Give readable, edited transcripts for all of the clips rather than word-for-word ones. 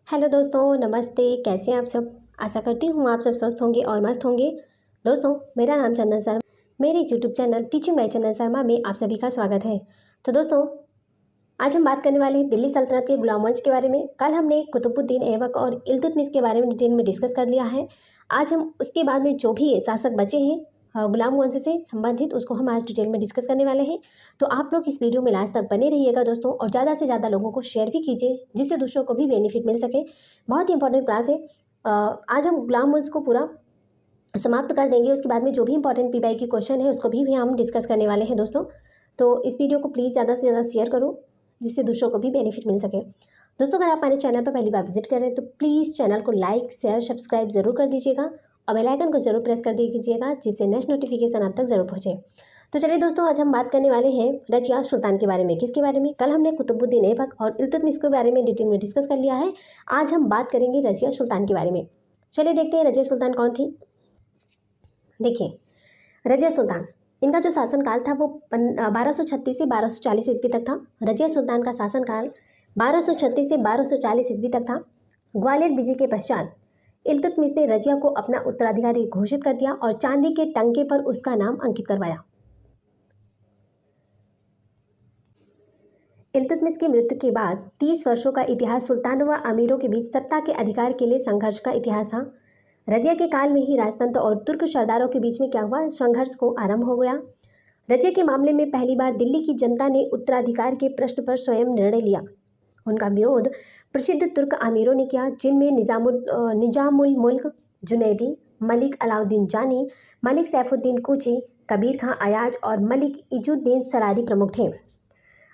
Hello दोस्तों, नमस्ते। कैसे हैं आप सब? आशा करती हूँ आप सब स्वस्थ होंगे और मस्त होंगे। दोस्तों, मेरा नाम चंदन शर्मा। मेरे यूट्यूब चैनल टीचिंग बाय चंदन शर्मा में आप सभी का स्वागत है। तो दोस्तों, आज हम बात करने वाले हैं दिल्ली सल्तनत के गुलाम वंश के बारे में। कल हमने कुतुबुद्दीन ऐबक और इल्तुतमिश के बारे में डिटेल में डिस्कस कर लिया है। आज हम उसके बाद में जो भी शासक बचे हैं गुलाम वंश से संबंधित, उसको हम आज डिटेल में डिस्कस करने वाले हैं। तो आप लोग इस वीडियो में लास्ट तक बने रहिएगा दोस्तों, और ज़्यादा से ज़्यादा लोगों को शेयर भी कीजिए जिससे दूसरों को भी बेनिफिट मिल सके। बहुत ही इंपॉर्टेंट क्लास है। आज हम गुलाम वंश को पूरा समाप्त कर देंगे। उसके बाद में जो भी इंपॉर्टेंट पीवाई की क्वेश्चन है उसको भी हम डिस्कस करने वाले हैं दोस्तों। तो इस वीडियो को प्लीज़ ज़्यादा से ज़्यादा शेयर करो जिससे दूसरों को भी बेनिफिट मिल सके। दोस्तों, अगर आप हमारे चैनल पर पहली बार विजिट कर रहे हैं तो प्लीज़ चैनल को लाइक शेयर सब्सक्राइब जरूर कर दीजिएगा और बेल आइकन को जरूर प्रेस कर दीजिएगा जिससे नेक्स्ट नोटिफिकेशन आप तक जरूर पहुँचे। तो चलिए दोस्तों, आज हम बात करने वाले हैं रजिया सुल्तान के बारे में। किसके बारे में? कल हमने कुतुबुद्दीन ऐबक और इल्तुतमिश के बारे में डिटेल में डिस्कस कर लिया है। आज हम बात करेंगे रजिया सुल्तान के बारे में। चलिए देखते हैं रजिया सुल्तान कौन थी। देखिए, रजिया सुल्तान, इनका जो शासनकाल था वो 1236 से 1240 ईस्वी तक था। रजिया सुल्तान का शासनकाल 1236 से 1240 ईस्वी तक था। ग्वालियर विजय के पश्चात इल्तुतमिश ने रजिया को अपना उत्तराधिकारी घोषित कर दिया और चांदी के टंके पर उसका नाम अंकित करवाया। इल्तुतमिश की मृत्यु के बाद 30 वर्षों का इतिहास सुल्तानों व अमीरों के बीच सत्ता के अधिकार के लिए संघर्ष का इतिहास था। रजिया के काल में ही राजतंत्र और तुर्क सरदारों के बीच में क्या हुआ? संघर्ष को आरंभ हो गया। रजिया के मामले में पहली बार दिल्ली की जनता ने उत्तराधिकार के प्रश्न पर स्वयं निर्णय लिया। उनका विरोध प्रसिद्ध तुर्क अमीरों ने किया, जिनमें निजामुल मुल्क जुनैदी, मलिक अलाउद्दीन जानी, मलिक सैफुद्दीन कूची, कबीर खां अयाज और मलिक इजुद्दीन सरारी प्रमुख थे।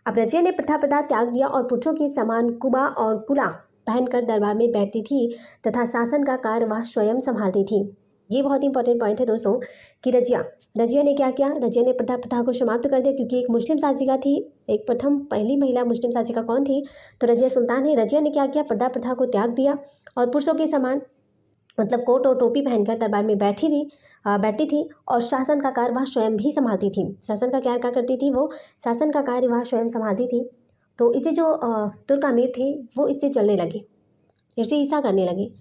अब रजिया ने प्रथा त्याग दिया और पुरुषों के समान कुबा और कुला पहनकर दरबार में बैठती थी तथा शासन का कार्य वह स्वयं संभालती थी। ये बहुत इंपॉर्टेंट पॉइंट है दोस्तों कि रजिया ने क्या किया? रजिया ने प्रथा को समाप्त कर दिया, क्योंकि एक मुस्लिम शासिका थी। एक पहली महिला मुस्लिम शासिका कौन थी? तो रजिया सुल्तान है। रजिया ने क्या किया? प्रथा को त्याग दिया और पुरुषों के समान मतलब कोट और टोपी पहनकर दरबार में बैठती थी और शासन का कार्य वह स्वयं भी संभालती थी। शासन का क्या करती थी? वो शासन का कार्य वह स्वयं संभालती थी। तो इसे जो तुर्क अमीर थे वो इससे चलने लगे, इसे ईसा करने लगे।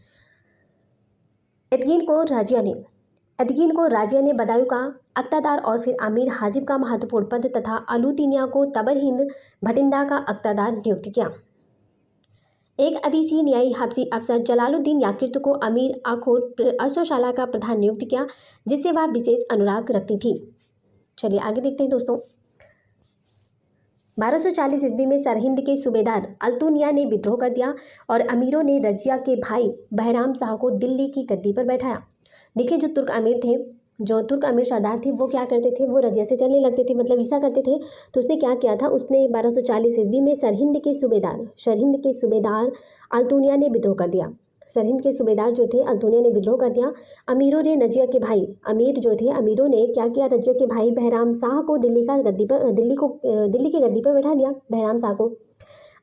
एदगीन को राजिया ने बदायूं का अक्तादार और फिर अमीर हाजिब का महत्वपूर्ण पद तथा अलूतिनिया को तबर हिंद भटिंडा का अक्तादार नियुक्त किया। एक अबीसीनियाई हबसी अफसर जलालुद्दीन याकिर्त को अमीर आखुर अश्वशाला का प्रधान नियुक्त किया, जिससे वह विशेष अनुराग रखती थी। चलिए आगे देखते हैं दोस्तों। 1240 ईस्वी में सरहिंद के सूबेदार अल्तुनिया ने विद्रोह कर दिया और अमीरों ने रजिया के भाई बहराम शाह को दिल्ली की गद्दी पर बैठाया। देखिए, जो तुर्क अमीर सरदार थे वो क्या करते थे? वो रजिया से चलने लगते थे, मतलब ईसा करते थे। तो उसने क्या किया था? उसने 1240 ईस्वी में सरहिंद के सूबेदार अल्तुनिया ने विद्रोह कर दिया। सरहिंद के सूबेदार जो थे अल्तुनिया ने विद्रोह कर दिया। अमीरों ने रजिया के भाई अमीरों ने क्या किया? रजिया के भाई बहराम शाह को दिल्ली की गद्दी पर बैठा दिया, बहराम शाह को।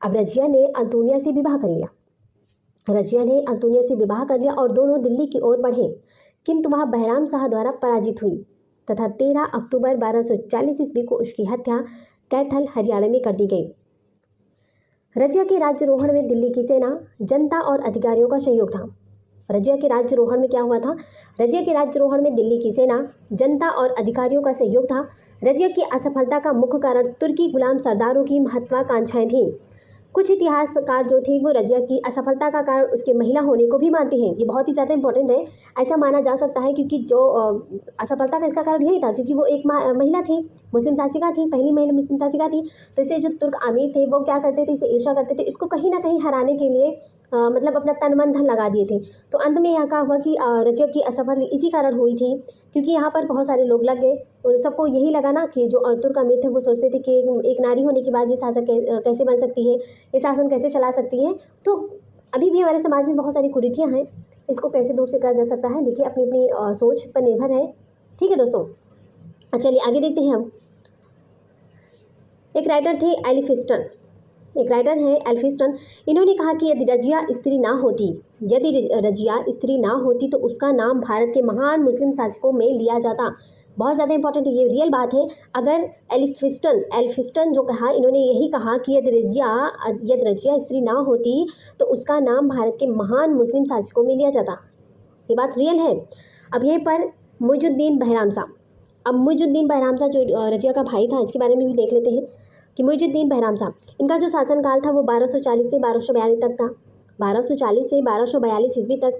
अब रजिया ने अल्तुनिया से विवाह कर लिया और दोनों दिल्ली की ओर बढ़े, किंतु वह बहराम शाह द्वारा पराजित हुई तथा 13 अक्टूबर 1240 ईस्वी को उसकी हत्या कैथल हरियाणा में कर दी गई। रजिया के राज्यारोहण में दिल्ली की सेना, जनता और अधिकारियों का सहयोग था। रजिया के राज्यारोहण में क्या हुआ था? रजिया के राज्यारोहण में दिल्ली की सेना, जनता और अधिकारियों का सहयोग था। रजिया की असफलता का मुख्य कारण तुर्की गुलाम सरदारों की महत्वाकांक्षाएं थीं। कुछ इतिहासकार जो थे वो रजिया की असफलता का कारण उसके महिला होने को भी मानते हैं। ये बहुत ही ज़्यादा इंपॉर्टेंट है, ऐसा माना जा सकता है, क्योंकि जो असफलता का इसका कारण यही था क्योंकि वो एक महिला थी, मुस्लिम शासिका थी, पहली महिला मुस्लिम शासिका थी। तो इसे जो तुर्क अमीर थे वो क्या करते थे? इसे ईर्ष्या करते थे, इसको कहीं ना कहीं हराने के लिए मतलब अपना तन मन धन लगा दिए थे। तो अंत में यहाँ क्या हुआ कि रजिया की असफल इसी कारण हुई थी, क्योंकि यहाँ पर बहुत सारे लोग लग गए और सबको यही लगा ना कि जो तुर्क अमीर थे वो सोचते थे कि एक नारी होने के बाद ये शासक कैसे बन सकती है, ये शासन कैसे चला सकती है। तो अभी भी हमारे समाज में बहुत सारी कुरीतियाँ हैं, इसको कैसे दूर से किया जा सकता है? देखिए, अपनी अपनी सोच पर निर्भर है। ठीक है दोस्तों, चलिए आगे देखते हैं हम। एक राइटर है एल्फिस्टन। इन्होंने कहा कि यदि रजिया स्त्री ना होती तो उसका नाम भारत के महान मुस्लिम शासकों में लिया जाता। बहुत ज़्यादा इंपॉर्टेंट है, ये रियल बात है। अगर एल्फिस्टन जो कहा, इन्होंने यही कहा कि यदि रजिया स्त्री ना होती तो उसका नाम भारत के महान मुस्लिम शासकों में लिया जाता। ये बात रियल है। अब यहीं पर मुइजुद्दीन बहराम शाह, अब मुइजुद्दीन बहराम शाह जो रजिया का भाई था, इसके बारे में भी देख लेते हैं कि मुइजुद्दीन बहराम शाह, इनका जो शासनकाल था वो 1240 से 1242 तक था। 1240 से 1242 ईस्वी तक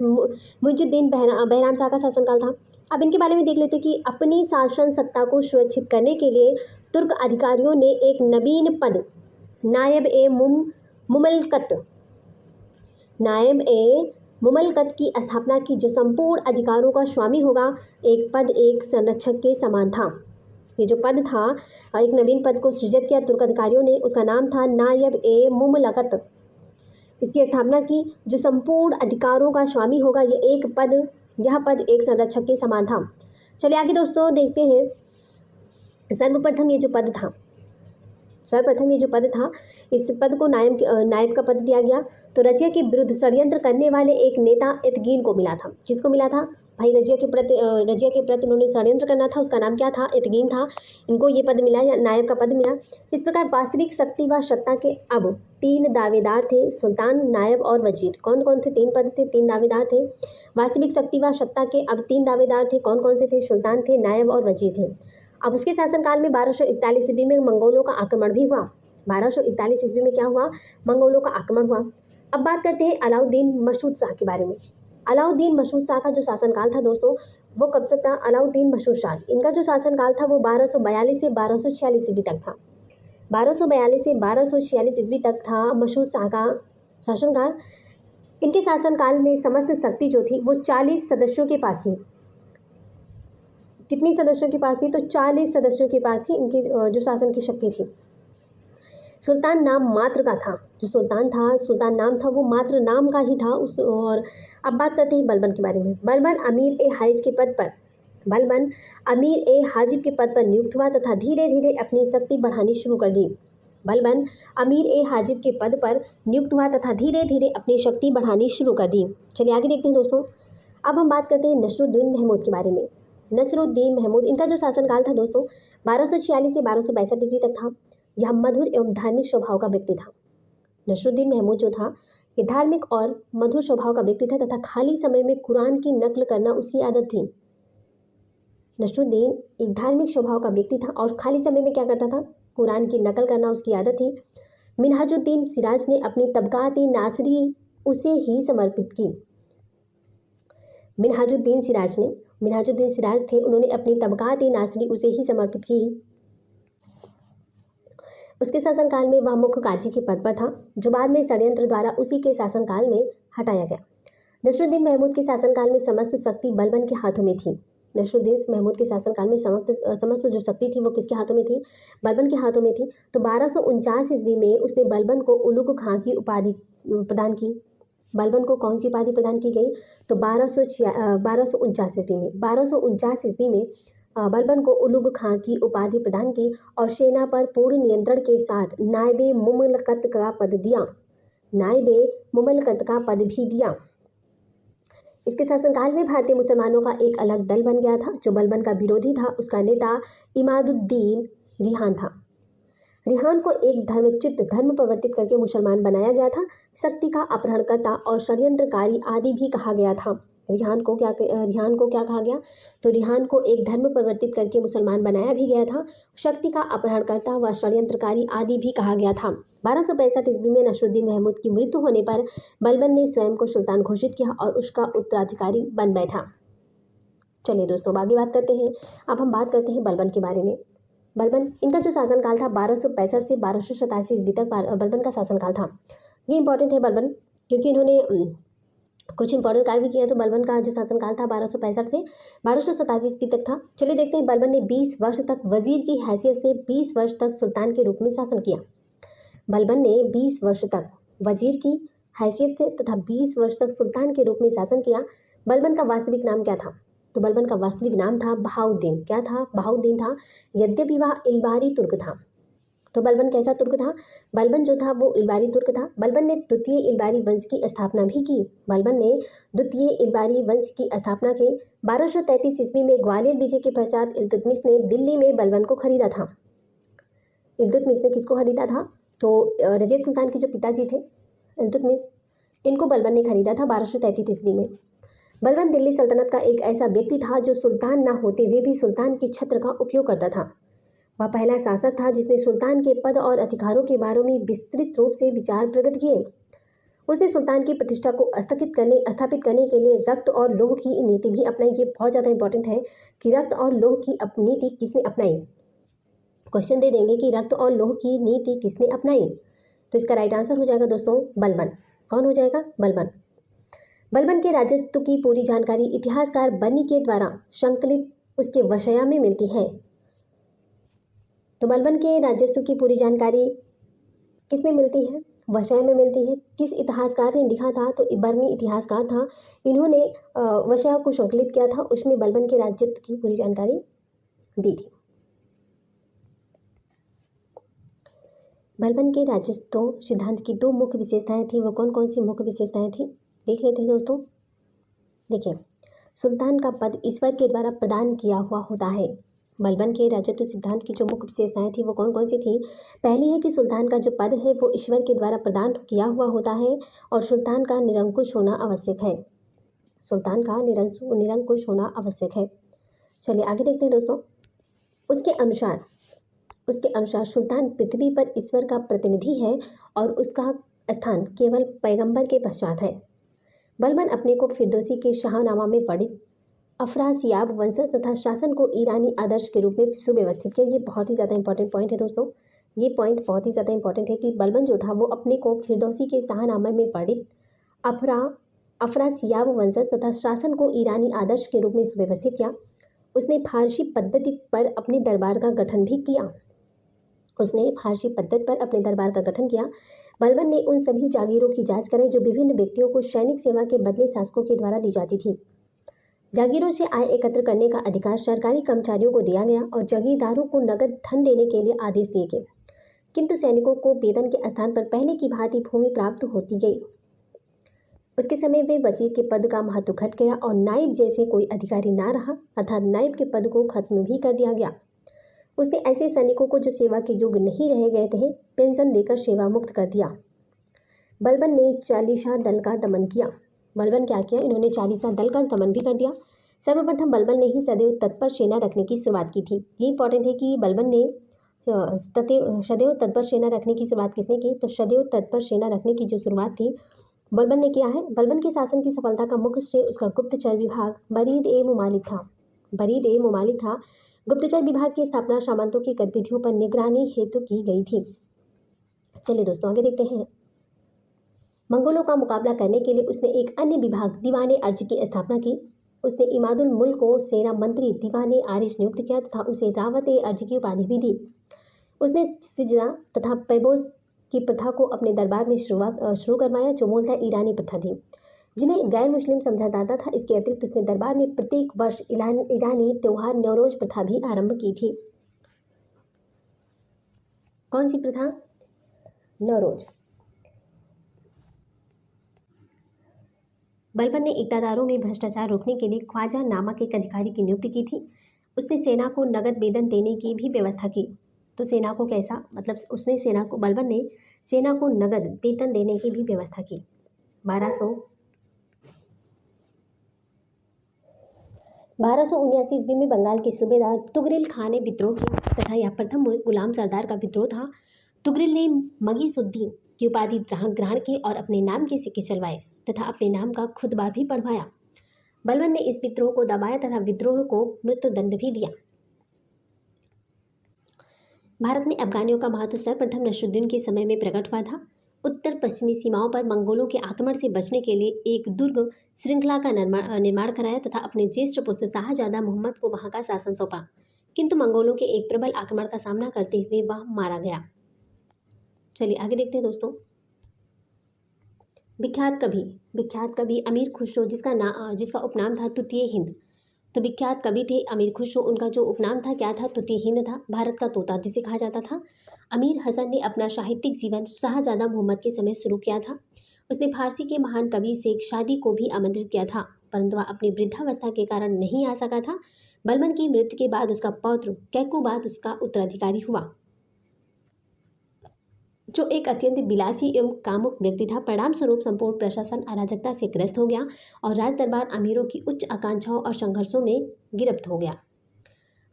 मुइजुद्दीन बहराम शाह का शासनकाल था। अब इनके बारे में देख लेते हैं कि अपनी शासन सत्ता को सुरक्षित करने के लिए तुर्क अधिकारियों ने एक नवीन पद नायब ए मुमलकत की स्थापना की, जो संपूर्ण अधिकारों का स्वामी होगा। एक पद एक संरक्षक के समान था। ये जो पद था, एक नवीन पद को सृजित किया तुर्क अधिकारियों ने, उसका नाम था नायब ए मुमलकत। इसकी स्थापना की, जो संपूर्ण अधिकारों का स्वामी होगा। यह पद एक संरक्षक के समान था। चलिए आगे दोस्तों देखते हैं। सर्वप्रथम ये जो पद था, इस पद को नायब का पद दिया गया। तो रजिया के विरुद्ध षड्यंत्र करने वाले एक नेता एतगीन को मिला था। किसको मिला था भाई? रजिया के प्रति उन्होंने षड्यंत्र करना था, उसका नाम क्या था? एतगीन था। इनको ये पद मिला, या नायब का पद मिला। इस प्रकार वास्तविक शक्ति व सत्ता के अब 3 दावेदार थे, सुल्तान, नायब और वजीर। कौन कौन थे? 3 पद थे, 3 दावेदार थे। वास्तविक शक्ति व सत्ता के अब 3 दावेदार थे। कौन कौन से थे? सुल्तान थे, नायब और वजीर थे। अब उसके शासनकाल में 1241 ईस्वी में मंगोलों का आक्रमण भी हुआ। 1241 ईस्वी में क्या हुआ? मंगोलों का आक्रमण हुआ। अब बात करते हैं अलाउद्दीन मशहूद शाह के बारे में। अलाउद्दीन मशहूद शाह का जो शासनकाल था दोस्तों, वो कब से था? अलाउद्दीन मशहूद शाह, इनका जो शासनकाल था वो 1242 से 1246 ईस्वी तक था। 1242 से 1246 ईस्वी तक था मशहूद शाह का शासनकाल। इनके शासनकाल में समस्त शक्ति जो थी वो 40 सदस्यों के पास थी। कितनी सदस्यों के पास थी? तो 40 सदस्यों के पास थी इनकी जो शासन की शक्ति थी। सुल्तान नाम मात्र का था। जो सुल्तान नाम था वो मात्र नाम का ही था। और अब बात करते हैं बलबन के बारे में। बलबन अमीर ए हाजिब के पद पर नियुक्त हुआ तथा धीरे धीरे अपनी शक्ति बढ़ानी शुरू कर दी। बलबन अमीर ए हाजिब के पद पर नियुक्त हुआ तथा धीरे धीरे अपनी शक्ति बढ़ानी शुरू कर दी। चलिए आगे देखते हैं दोस्तों। अब हम बात करते हैं नसरुद्दीन महमूद के बारे में। नसरुद्दीन महमूद, इनका जो शासनकाल था दोस्तों 1246 से 1262 ईस्वी तक था। यह मधुर एवं धार्मिक स्वभाव का व्यक्ति था। नसरुद्दीन महमूद जो था, ये धार्मिक और मधुर स्वभाव का व्यक्ति था तथा खाली समय में कुरान की नकल करना उसकी आदत थी। नसरुद्दीन एक धार्मिक स्वभाव का व्यक्ति था और खाली समय में क्या करता था? कुरान की नकल करना उसकी आदत थी। मिन्हाजुद्दीन सिराज ने अपनी तबकात-ए नासरी उसे ही समर्पित की। मिन्हाजुद्दीन सिराज थे, उन्होंने अपनी तबकात-ए नासरी उसे ही समर्पित की। उसके शासनकाल में वह मुख्य काजी के पद पर था, जो बाद में षड्यंत्र द्वारा उसी के शासनकाल में हटाया गया। नसरुद्दीन महमूद के शासनकाल में समस्त शक्ति बलबन के हाथों में थी। नसरुद्दीन महमूद के शासनकाल में समस्त जो शक्ति थी वो किसके हाथों में थी? बलबन के हाथों में थी। तो 1249 ईस्वी में उसने बलबन को उलुग खां की उपाधि प्रदान की। बलबन को कौन सी उपाधि प्रदान की गई? तो 1249 ईस्वी में बलबन को उलुग खां की उपाधि प्रदान की और सेना पर पूर्ण नियंत्रण के साथ नायबे मुमलकत का पद भी दिया। इसके शासनकाल में भारतीय मुसलमानों का एक अलग दल बन गया था, जो बलबन का विरोधी था। उसका नेता इमादुद्दीन रिहान था। रिहान को एक धर्म प्रवर्तित करके मुसलमान बनाया गया था। शक्ति का अपहरणकर्ता और षड्यंत्रकारी आदि भी कहा गया था। रिहान को क्या कहा गया? तो रिहान को एक धर्म प्रवर्तित करके मुसलमान बनाया भी गया था। शक्ति का अपहरणकर्ता व षड्यंत्रकारी आदि भी कहा गया था। 1265 ईस्वी में नसरुद्दीन महमूद की मृत्यु होने पर बलबन ने स्वयं को सुल्तान घोषित किया और उसका उत्तराधिकारी बन बैठा। चलिए दोस्तों आगे बात करते हैं। अब हम बात करते हैं बलबन के बारे में। बलबन, इनका जो शासनकाल था 1265 से 1287 ईस्वी तक बलबन का शासनकाल था। ये इंपॉर्टेंट है बलबन, क्योंकि इन्होंने कुछ इंपॉर्टेंट कार्य भी किया। तो बलबन का जो शासनकाल था 1265 से 1287 ईस्वी तक था। चलिए देखते हैं। बलबन ने 20 वर्ष तक वजीर की हैसियत से 20 वर्ष तक सुल्तान के रूप में शासन किया। बलबन ने 20 वर्ष तक वजीर की हैसियत से तथा 20 वर्ष तक सुल्तान के रूप में शासन किया। बलबन का वास्तविक नाम क्या था? तो बलबन का वास्तविक नाम था बहाउद्दीन। क्या था? बहाउद्दीन था। यद्यपि वह इलबारी तुर्क था। तो बलबन कैसा तुर्क था? बलबन जो था वो इलबारी तुर्क था। बलबन ने द्वितीय इलबारी वंश की स्थापना भी की। बलबन ने द्वितीय इलबारी वंश की स्थापना की। 1233 ईस्वी में ग्वालियर विजय के पश्चात इल्तुतमिश ने दिल्ली में बलबन को खरीदा था। इल्तुतमिश ने किसको खरीदा था? तो रजीद सुल्तान के जो पिताजी थे इल्तुतमिश, इनको बलबन ने खरीदा था 1233 ईस्वी में। बलबन दिल्ली सल्तनत का एक ऐसा व्यक्ति था जो सुल्तान न होते हुए भी सुल्तान के छत्र का उपयोग करता था। वह पहला शासक था जिसने सुल्तान के पद और अधिकारों के बारे में विस्तृत रूप से विचार प्रकट किए। उसने सुल्तान की प्रतिष्ठा को स्थापित करने के लिए रक्त और लौह की नीति भी अपनाई। ये बहुत ज़्यादा इंपॉर्टेंट है कि रक्त और लौह की नीति किसने अपनाई। क्वेश्चन दे देंगे कि रक्त और लौह की नीति किसने अपनाई, तो इसका राइट आंसर हो जाएगा दोस्तों बलबन। कौन हो जाएगा? बलबन। बलबन के राजत्व की पूरी जानकारी इतिहासकार बर्नी के द्वारा संकलित उसके वशया में मिलती है। तो बलबन के राजस्व की पूरी जानकारी किस में मिलती है? वशय में मिलती है। किस इतिहासकार ने लिखा था? तो बर्नी इतिहासकार था। इन्होंने वशय को संकलित किया था, उसमें बलबन के राजत्व की पूरी जानकारी दी थी। बलबन के राजस्व सिद्धांत की 2 मुख्य विशेषताएं थी। वो कौन कौन सी मुख्य विशेषताएं थी देख लेते हैं दोस्तों। देखिए, सुल्तान का पद ईश्वर के द्वारा प्रदान किया हुआ होता है। बलबन के राजत्व सिद्धांत की जो मुख्य विशेषताएं थी वो कौन कौन सी थी? पहली है कि सुल्तान का जो पद है वो ईश्वर के द्वारा प्रदान किया हुआ होता है और सुल्तान का निरंकुश होना आवश्यक है। सुल्तान का निरंकुश होना आवश्यक है। चलिए आगे देखते हैं दोस्तों। उसके अनुसार सुल्तान पृथ्वी पर ईश्वर का प्रतिनिधि है और उसका स्थान केवल पैगंबर के पश्चात है। बलबन अपने को फिरदौसी के शाहनामा में पढ़ित अफरासियाब वंशज तथा शासन को ईरानी आदर्श के रूप में सुव्यवस्थित किया। ये बहुत ही ज़्यादा इंपॉर्टेंट पॉइंट है दोस्तों। ये पॉइंट बहुत ही ज़्यादा इंपॉर्टेंट है कि बलबन जो था वो अपने को फिरदौसी के शाहनामा में पढ़ित अफरासियाब वंशज तथा शासन को ईरानी आदर्श के रूप में सुव्यवस्थित किया। उसने फारसी पद्धति पर अपने दरबार का गठन भी किया। बलबन ने उन सभी जागीरों की जांच कराई जो विभिन्न व्यक्तियों को सैनिक सेवा के बदले शासकों के द्वारा दी जाती थी। जागीरों से आय एकत्र करने का अधिकार सरकारी कर्मचारियों को दिया गया और जागीरदारों को नगद धन देने के लिए आदेश दिए गए, किंतु सैनिकों को वेतन के स्थान पर पहले की भांति भूमि प्राप्त होती गई। उसके समय वे वजीर के पद का महत्व घट गया और नायब जैसे कोई अधिकारी ना रहा, अर्थात नायब के पद को खत्म भी कर दिया गया। उसने ऐसे सैनिकों को जो सेवा के योग्य नहीं रह गए थे पेंशन देकर सेवा मुक्त कर दिया। बलबन ने चालीसा दल का दमन किया। बलबन क्या किया? इन्होंने चालीसा दल का दमन भी कर दिया। सर्वप्रथम बलबन ने ही सदैव तत्पर सेना रखने की शुरुआत की थी। ये इंपॉर्टेंट है कि बलबन ने सदैव तत्पर सेना रखने की शुरुआत किसने की? तो सदैव तत्पर सेना रखने की जो शुरुआत थी बलबन ने किया है। बलबन के शासन की सफलता का मुख्य श्रेय उसका गुप्तचर विभाग बरीद ए मुमालिक था। गुप्तचर विभाग की स्थापना सामंतों की गतिविधियों पर निगरानी हेतु की गई थी। चलिए दोस्तों आगे देखते हैं। मंगोलों का मुकाबला करने के लिए उसने एक अन्य विभाग दीवाने अर्ज की स्थापना की। उसने इमादुल मुल्क को सेना मंत्री दीवाने आरिश नियुक्त किया तथा उसे रावत ए अर्ज की उपाधि भी दी। उसने सिजना तथा पैबोस की प्रथा को अपने दरबार में शुरू करवाया, जो मूलतः ईरानी प्रथा थी जिन्हें गैर मुस्लिम समझा जाता था। इसके अतिरिक्त उसने दरबार में प्रत्येक वर्ष ईरानी त्योहार नौरोज प्रथा भी आरंभ की थी। कौन सी प्रथा? नौरोज। बलबन ने इक़्तिदारों में भ्रष्टाचार रोकने के लिए ख्वाजा नामक एक अधिकारी की नियुक्ति की थी। उसने सेना को नगद वेतन देने की भी व्यवस्था की। तो सेना को कैसा, मतलब बलबन ने सेना को नगद वेतन देने की भी व्यवस्था की। 1279 ईस्वी में बंगाल के सूबेदार तुगरिल खान ने विद्रोह किया तथा यह प्रथम गुलाम सरदार का विद्रोह था। तुगरिल ने मगीसुद्दीन की उपाधि ग्रहण की और अपने नाम के सिक्के चलवाए तथा अपने नाम का खुतबा भी पढ़वाया। बलबन ने इस विद्रोह को दबाया तथा विद्रोह को मृत्युदंड भी दिया। भारत में अफगानियों का महत्व सर्वप्रथम नसरुद्दीन के समय में प्रकट हुआ था। उत्तर पश्चिमी सीमाओं पर मंगोलों के आक्रमण से बचने के लिए एक दुर्ग श्रृंखला का निर्माण कराया तथा अपने ज्येष्ठ पुत्र शाहजादा मोहम्मद को वहां का शासन सौंपा, किंतु मंगोलों के एक प्रबल आक्रमण का सामना करते हुए वह मारा गया। चलिए आगे देखते हैं दोस्तों। विख्यात कवि अमीर खुसरो जिसका उपनाम था तूतिए हिंद, तो विख्यात कवि थे अमीर खुसरो, उनका जो उपनाम था क्या था? तो हिंद था, भारत का तोता जिसे कहा जाता था। अमीर हसन ने अपना साहित्यिक जीवन शाहजादा मोहम्मद के समय शुरू किया था। उसने फारसी के महान कवि से शादी को भी आमंत्रित किया था, परंतु वह अपनी वृद्धावस्था के कारण नहीं आ सका था। बलबन की मृत्यु के बाद उसका पौत्र कैकुबाद उसका उत्तराधिकारी हुआ, जो एक अत्यंत विलासी एवं कामुक व्यक्ति था। परिणाम स्वरूप संपूर्ण प्रशासन अराजकता से ग्रस्त हो गया और राज दरबार अमीरों की उच्च आकांक्षाओं और संघर्षों में गिरफ्त हो गया।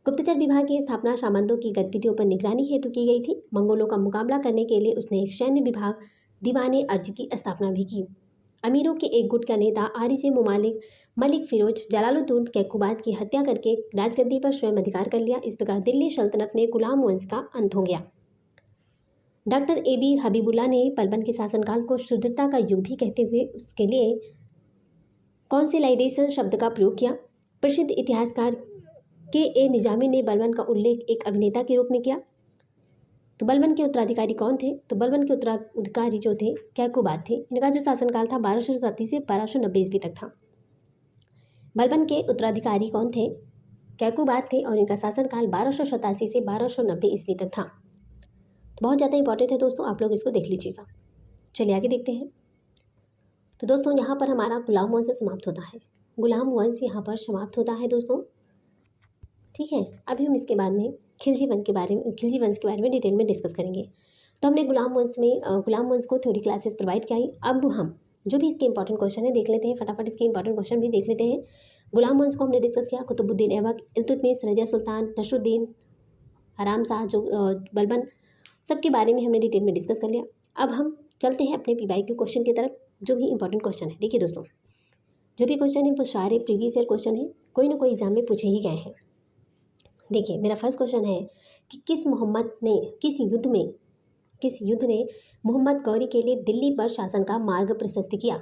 गुप्तचर विभाग की स्थापना सामंतों की गतिविधियों पर निगरानी हेतु की गई थी। मंगोलों का मुकाबला करने के लिए उसने एक सैन्य विभाग दीवाने अर्ज की स्थापना भी की। अमीरों के एक गुट का नेता आरिजे मुमालिक मलिक फिरोज जलालुद्दीन कैकुबाद की हत्या करके राजगद्दी पर स्वयं अधिकार कर लिया। इस प्रकार दिल्ली सल्तनत में गुलाम वंश का अंत हो गया। Doctor AB. हबीबुल्ला ने बलबन के शासनकाल को शुद्धता का युग भी कहते हुए उसके लिए कॉन्सिलाइडेशन शब्द का प्रयोग किया। प्रसिद्ध इतिहासकार के निजामी ने बलबन का उल्लेख एक अभिनेता के रूप में किया। तो बलबन के उत्तराधिकारी कौन थे? तो बलबन के उत्तराधिकारी जो थे कैकुबाद थे। इनका जो शासनकाल था 1287 से 1290 ईस्वी तक था। बलबन के उत्तराधिकारी कौन थे? कैकुबाद थे और इनका शासनकाल 1287 से 1290 ईस्वी तक था। बहुत ज़्यादा इंपॉर्टेंट है दोस्तों, आप लोग इसको देख लीजिएगा। चलिए आगे देखते हैं। तो दोस्तों यहाँ पर हमारा गुलाम वंश समाप्त होता है। गुलाम वंश यहाँ पर समाप्त होता है दोस्तों, ठीक है। अभी हम इसके बाद में खिलजी वंश के बारे में डिटेल में डिस्कस करेंगे। तो हमने गुलाम वंश को थ्योरी क्लासेस प्रोवाइड किया। अब हम जो भी इसके इंपॉर्टेंट क्वेश्चन है देख लेते हैं, फटाफट इसके इंपॉर्टेंट क्वेश्चन भी देख लेते हैं। गुलाम वंश को हमने डिस्कस किया, कुतुबुद्दीन ऐबक, इल्तुतमिश, रजिया सुल्तान, नसरुद्दीन, हराम शाह, जो बलबन, सबके बारे में हमने डिटेल में डिस्कस कर लिया। अब हम चलते हैं अपने PYQ क्वेश्चन की तरफ, जो भी इंपॉर्टेंट क्वेश्चन है। देखिए दोस्तों, जो भी क्वेश्चन है वो सारे प्रीवियस ईयर क्वेश्चन है, कोई ना कोई एग्जाम में पूछे ही गए हैं। देखिए मेरा फर्स्ट क्वेश्चन है कि किस युद्ध ने मोहम्मद गौरी के लिए दिल्ली पर शासन का मार्ग प्रशस्त किया?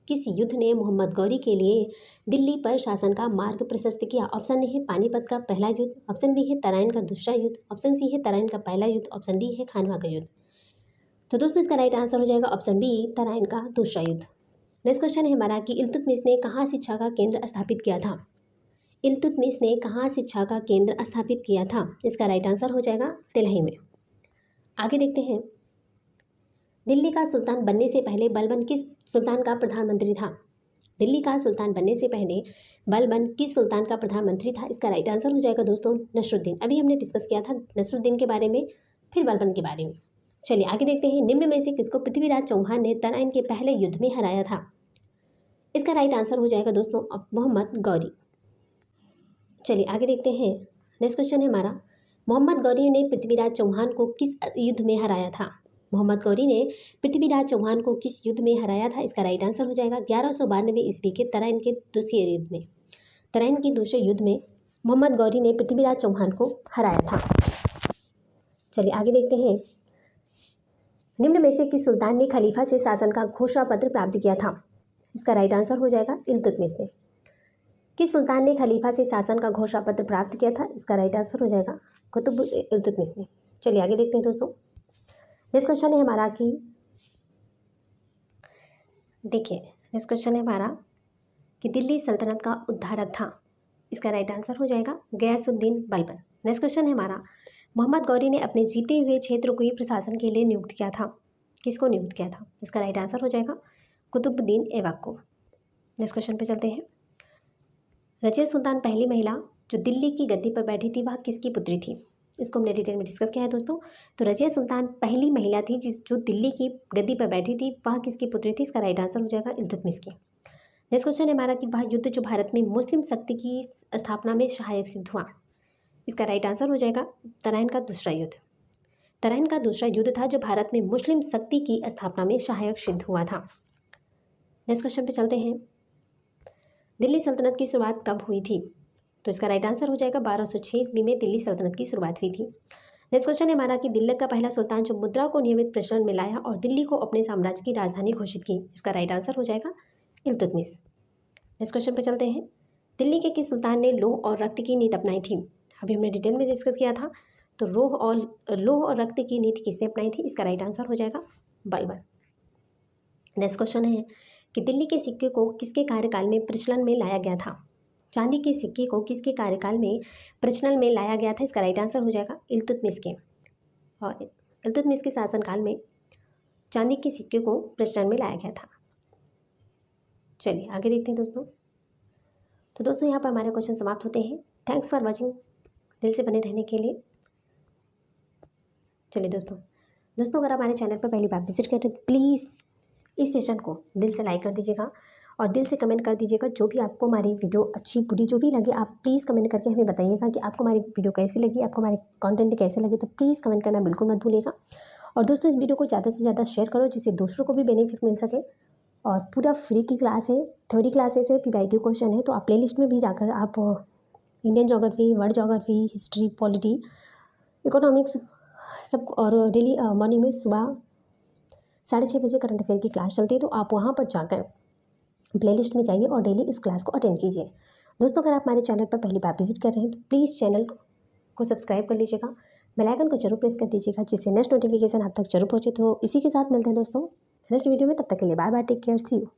किस युद्ध ने मोहम्मद गौरी के लिए दिल्ली पर शासन का मार्ग प्रशस्त किया? ऑप्शन ए है पानीपत का पहला युद्ध, ऑप्शन बी है तराइन का दूसरा युद्ध, ऑप्शन सी है तराइन का पहला युद्ध, ऑप्शन डी है खानवा का युद्ध। तो दोस्तों इसका राइट आंसर हो जाएगा ऑप्शन बी, तराइन का दूसरा युद्ध। नेक्स्ट क्वेश्चन है हमारा कि इल्तुतमिश ने कहाँ शिक्षा का केंद्र स्थापित किया था? इल्तुतमिश ने कहाँ शिक्षा का केंद्र स्थापित किया था? इसका राइट आंसर हो जाएगा तिलही में। आगे देखते हैं, दिल्ली का सुल्तान बनने से पहले बलबन किस सुल्तान का प्रधानमंत्री था? दिल्ली का सुल्तान बनने से पहले बलबन किस सुल्तान का प्रधानमंत्री था? इसका राइट आंसर हो जाएगा दोस्तों नसरुद्दीन। अभी हमने डिस्कस किया था नसरुद्दीन के बारे में, फिर बलबन के बारे में। चलिए आगे देखते हैं, निम्न में से किसको पृथ्वीराज चौहान ने तराइन के पहले युद्ध में हराया था? इसका राइट आंसर हो जाएगा दोस्तों मोहम्मद गौरी। चलिए आगे देखते हैं, नेक्स्ट क्वेश्चन है हमारा, मोहम्मद गौरी ने पृथ्वीराज चौहान को किस युद्ध में हराया था? मोहम्मद गौरी ने पृथ्वीराज चौहान को किस युद्ध में हराया था? इसका राइट आंसर हो जाएगा 1192 ईस्वी के तराइन के दूसरे युद्ध में। तराइन के दूसरे युद्ध में मोहम्मद गौरी ने पृथ्वीराज चौहान को हराया था। चलिए आगे देखते हैं, निम्न में से किस सुल्तान ने खलीफा से शासन का घोषणा पत्र प्राप्त किया था? इसका राइट आंसर हो जाएगा इल्तुतमिश ने। किस सुल्तान ने खलीफा से शासन का घोषणा पत्र प्राप्त किया था? इसका राइट आंसर हो जाएगा इल्तुतमिश ने। चलिए आगे देखते हैं दोस्तों, नेक्स्ट क्वेश्चन है हमारा कि देखिए नेक्स्ट क्वेश्चन है हमारा कि दिल्ली सल्तनत का उद्धारक था? इसका राइट आंसर हो जाएगा गयासुद्दीन बलबन। नेक्स्ट क्वेश्चन है हमारा, मोहम्मद गौरी ने अपने जीते हुए क्षेत्र को ही प्रशासन के लिए नियुक्त किया था? किसको नियुक्त किया था? इसका राइट आंसर हो जाएगा कुतुबुद्दीन ऐबक को। नेक्स्ट क्वेश्चन पे चलते हैं, रजिया सुल्तान पहली महिला जो दिल्ली की गद्दी पर बैठी थी वह किसकी पुत्री थी? इसको हमने डिटेल में डिस्कस किया है दोस्तों। तो रजिया सुल्तान पहली महिला थी जो दिल्ली की गद्दी पर बैठी थी, वह किसकी पुत्री थी? इसका राइट आंसर हो जाएगा इल्तुतमिश की। नेक्स्ट क्वेश्चन है हमारा कि वह युद्ध जो भारत में मुस्लिम शक्ति की स्थापना में सहायक सिद्ध हुआ? इसका राइट आंसर हो जाएगा तराइन का दूसरा युद्ध। तराइन का दूसरा युद्ध था जो भारत में मुस्लिम शक्ति की स्थापना में सहायक सिद्ध हुआ था। नेक्स्ट क्वेश्चन पे चलते हैं, दिल्ली सल्तनत की शुरुआत कब हुई थी? तो इसका राइट आंसर हो जाएगा 1206 ईस्वी में दिल्ली सल्तनत की शुरुआत हुई थी। नेक्स्ट क्वेश्चन है हमारा कि दिल्ली का पहला सुल्तान जो मुद्रा को नियमित प्रचलन में लाया और दिल्ली को अपने साम्राज्य की राजधानी घोषित की? इसका राइट आंसर हो जाएगा इल्तुतमिश। नेक्स्ट क्वेश्चन पे चलते हैं, दिल्ली के किस सुल्तान ने लौह और रक्त की नीति अपनाई थी? अभी हमने डिटेल में डिस्कस किया था। तो लौह और रक्त की नीति किसने अपनाई थी? इसका राइट आंसर हो जाएगा बलबन। नेक्स्ट क्वेश्चन है कि दिल्ली के सिक्के को किसके कार्यकाल में प्रचलन में लाया गया था? चांदी के सिक्के को किसके कार्यकाल में प्रचलन में लाया गया था? इसका राइट आंसर हो जाएगा इल्तुतमिश के। और इल्तुतमिश के शासनकाल में चांदी के सिक्के को प्रचलन में लाया गया था। चलिए आगे देखते हैं दोस्तों। तो दोस्तों यहाँ पर हमारे क्वेश्चन समाप्त होते हैं। थैंक्स फॉर वॉचिंग, दिल से बने रहने के लिए। चलिए दोस्तों अगर आप हमारे चैनल पर पहली बार विजिट करते हैं तो प्लीज़ इस सेशन को दिल से लाइक कर दीजिएगा और दिल से कमेंट कर दीजिएगा। जो भी आपको हमारी वीडियो अच्छी बुरी जो भी लगे, आप प्लीज़ कमेंट करके हमें बताइएगा कि आपको हमारी वीडियो कैसी लगी, आपको हमारे कंटेंट कैसे लगे। तो प्लीज़ कमेंट करना बिल्कुल मत भूलिएगा। और दोस्तों इस वीडियो को ज़्यादा से ज़्यादा शेयर करो जिससे दूसरों को भी बेनिफिट मिल सके। और पूरा फ्री की क्लास है, थ्योरी क्लासेस है, PYQ क्वेश्चन है। तो आप प्लेलिस्ट में भी जाकर आप Indian geography, world geography, history, polity, economics सब, और डेली मॉर्निंग में सुबह 6:30 बजे करंट अफेयर की क्लास चलती है। तो आप वहाँ पर जाकर प्लेलिस्ट में जाइए और डेली उस क्लास को अटेंड कीजिए। दोस्तों अगर आप हमारे चैनल पर पहली बार विजिट कर रहे हैं तो प्लीज़ चैनल को सब्सक्राइब कर लीजिएगा, बेल आइकन को जरूर प्रेस कर दीजिएगा जिससे नेक्स्ट नोटिफिकेशन आप तक जरूर पहुँचे। तो इसी के साथ मिलते हैं दोस्तों नेक्स्ट वीडियो में। तब तक के लिए bye bye, take care, see you.